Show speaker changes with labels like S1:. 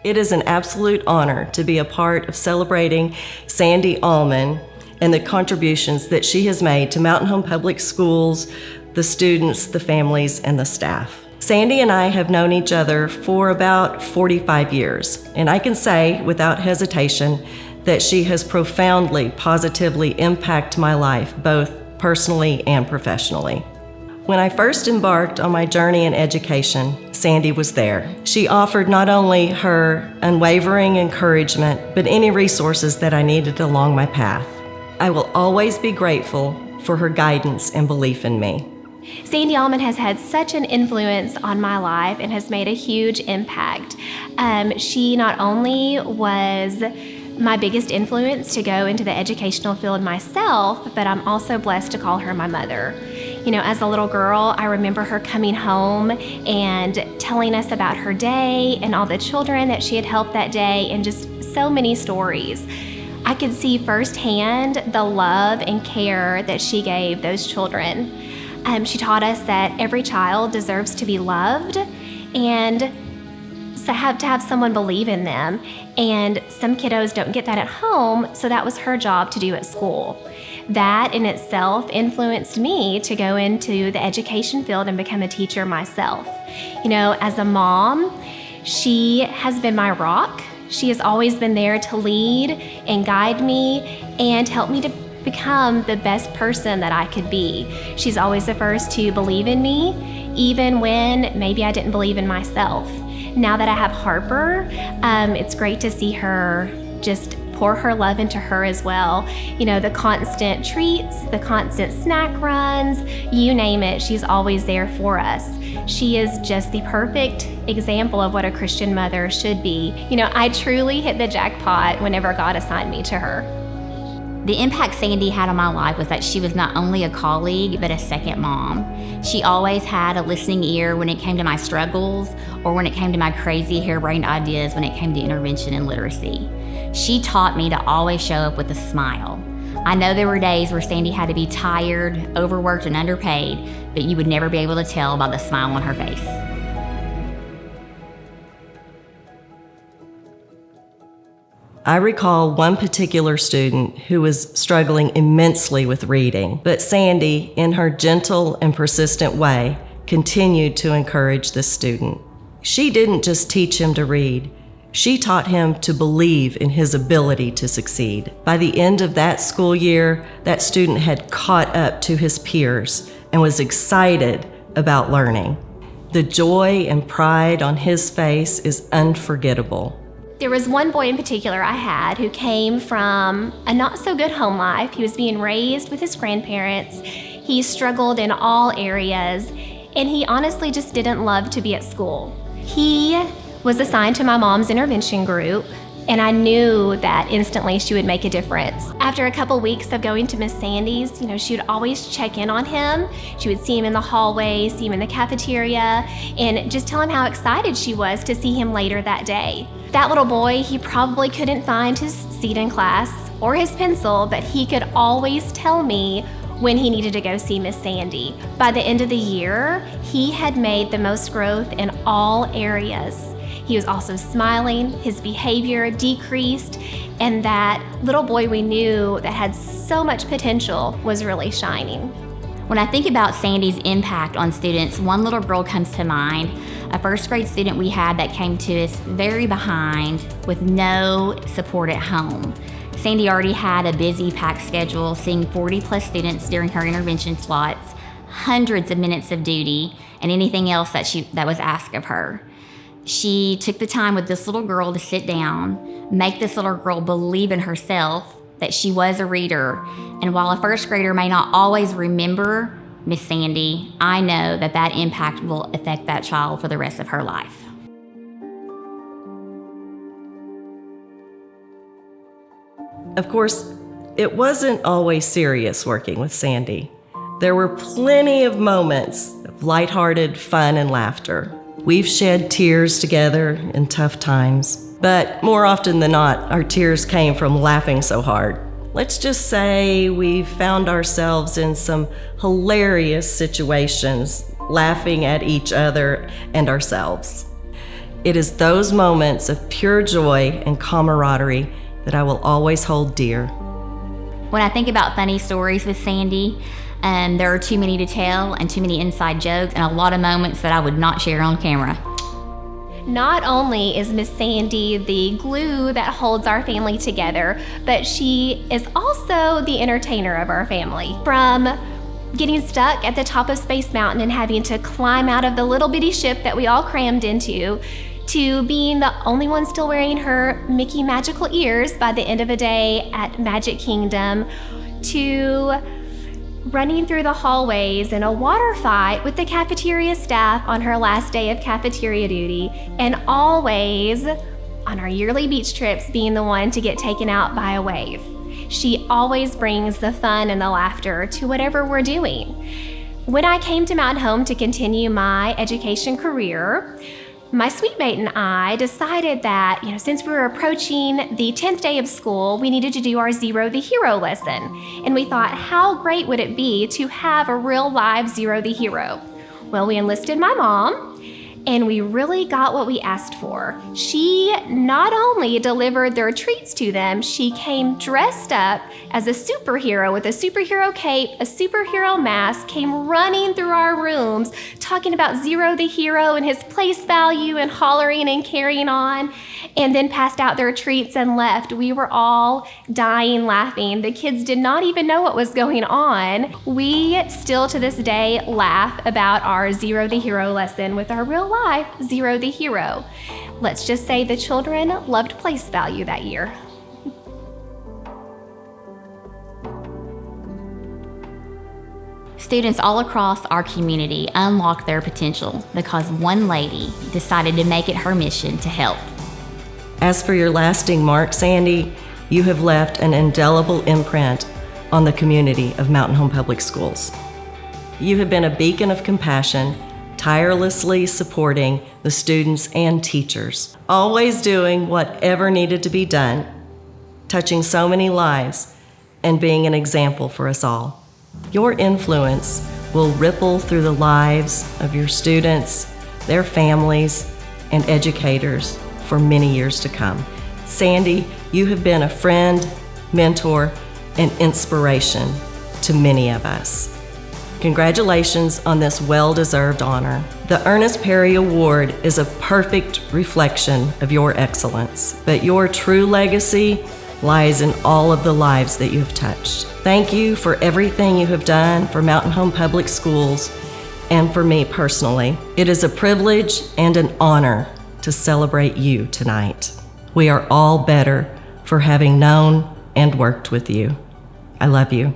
S1: It is an absolute honor to be a part of celebrating Sandy Almond and the contributions that she has made to Mountain Home Public Schools, the students, the families, and the staff. Sandy and I have known each other for about 45 years, and I can say without hesitation that she has profoundly, positively impacted my life, both personally and professionally. When I first embarked on my journey in education, Sandy was there. She offered not only her unwavering encouragement, but any resources that I needed along my path. I will always be grateful for her guidance and belief in me.
S2: Sandy Almond has had such an influence on my life and has made a huge impact. She not only was my biggest influence to go into the educational field myself, but I'm also blessed to call her my mother. You know, as a little girl, I remember her coming home and telling us about her day and all the children that she had helped that day and just so many stories. I could see firsthand the love and care that she gave those children. She taught us that every child deserves to be loved and to have someone believe in them. And some kiddos don't get that at home, so that was her job to do at school. That in itself influenced me to go into the education field and become a teacher myself. You know, as a mom, she has been my rock. She has always been there to lead and guide me and help me to become the best person that I could be. She's always the first to believe in me, even when maybe I didn't believe in myself. Now that I have Harper, it's great to see her just pour her love into her as well. You know, the constant treats, the constant snack runs, you name it, she's always there for us. She is just the perfect example of what a Christian mother should be. You know, I truly hit the jackpot whenever God assigned me to her.
S3: The impact Sandy had on my life was that she was not only a colleague, but a second mom. She always had a listening ear when it came to my struggles or when it came to my crazy harebrained ideas when it came to intervention and literacy. She taught me to always show up with a smile. I know there were days where Sandy had to be tired, overworked, and underpaid, but you would never be able to tell by the smile on her face.
S1: I recall one particular student who was struggling immensely with reading, but Sandy, in her gentle and persistent way, continued to encourage this student. She didn't just teach him to read, she taught him to believe in his ability to succeed. By the end of that school year, that student had caught up to his peers and was excited about learning. The joy and pride on his face is unforgettable.
S2: There was one boy in particular I had who came from a not so good home life. He was being raised with his grandparents. He struggled in all areas, and he honestly just didn't love to be at school. He was assigned to my mom's intervention group, and I knew that instantly she would make a difference. After a couple weeks of going to Miss Sandy's, you know, she would always check in on him. She would see him in the hallway, see him in the cafeteria, and just tell him how excited she was to see him later that day. That little boy, he probably couldn't find his seat in class or his pencil, but he could always tell me when he needed to go see Miss Sandy. By the end of the year, he had made the most growth in all areas. He was also smiling, his behavior decreased, and that little boy we knew that had so much potential was really shining.
S3: When I think about Sandy's impact on students, one little girl comes to mind, a first grade student we had that came to us very behind with no support at home. Sandy already had a busy, packed schedule, seeing 40 plus students during her intervention slots, hundreds of minutes of duty, and anything else that was asked of her. She took the time with this little girl to sit down, make this little girl believe in herself, that she was a reader. And while a first grader may not always remember Miss Sandy, I know that that impact will affect that child for the rest of her life.
S1: Of course, it wasn't always serious working with Sandy. There were plenty of moments of lighthearted fun and laughter. We've shed tears together in tough times, but more often than not, our tears came from laughing so hard. Let's just say we found ourselves in some hilarious situations, laughing at each other and ourselves. It is those moments of pure joy and camaraderie that I will always hold dear.
S3: When I think about funny stories with Sandy, there are too many to tell and too many inside jokes and a lot of moments that I would not share on camera.
S2: Not only is Miss Sandy the glue that holds our family together, but she is also the entertainer of our family. From getting stuck at the top of Space Mountain and having to climb out of the little bitty ship that we all crammed into, to being the only one still wearing her Mickey magical ears by the end of a day at Magic Kingdom, to running through the hallways in a water fight with the cafeteria staff on her last day of cafeteria duty, and always on our yearly beach trips being the one to get taken out by a wave. She always brings the fun and the laughter to whatever we're doing. When I came to Mountain Home to continue my education career, my sweet mate and I decided that, since we were approaching the 10th day of school, we needed to do our Zero the Hero lesson. And we thought, how great would it be to have a real live Zero the Hero? Well, we enlisted my mom, and we really got what we asked for. She not only delivered their treats to them, she came dressed up as a superhero with a superhero cape, a superhero mask, came running through our rooms talking about Zero the Hero and his place value and hollering and carrying on, and then passed out their treats and left. We were all dying laughing. The kids did not even know what was going on. We still to this day laugh about our Zero the Hero lesson with our real life Zero the Hero. Let's just say the children loved place value that year.
S3: Students all across our community unlocked their potential because one lady decided to make it her mission to help.
S1: As for your lasting mark, Sandy, you have left an indelible imprint on the community of Mountain Home Public Schools. You have been a beacon of compassion, tirelessly supporting the students and teachers, always doing whatever needed to be done, touching so many lives, and being an example for us all. Your influence will ripple through the lives of your students, their families, and educators for many years to come. Sandy, you have been a friend, mentor, and inspiration to many of us. Congratulations on this well-deserved honor. The Ernest Perry Award is a perfect reflection of your excellence, but your true legacy lies in all of the lives that you have touched. Thank you for everything you have done for Mountain Home Public Schools and for me personally. It is a privilege and an honor to celebrate you tonight. We are all better for having known and worked with you. I love you.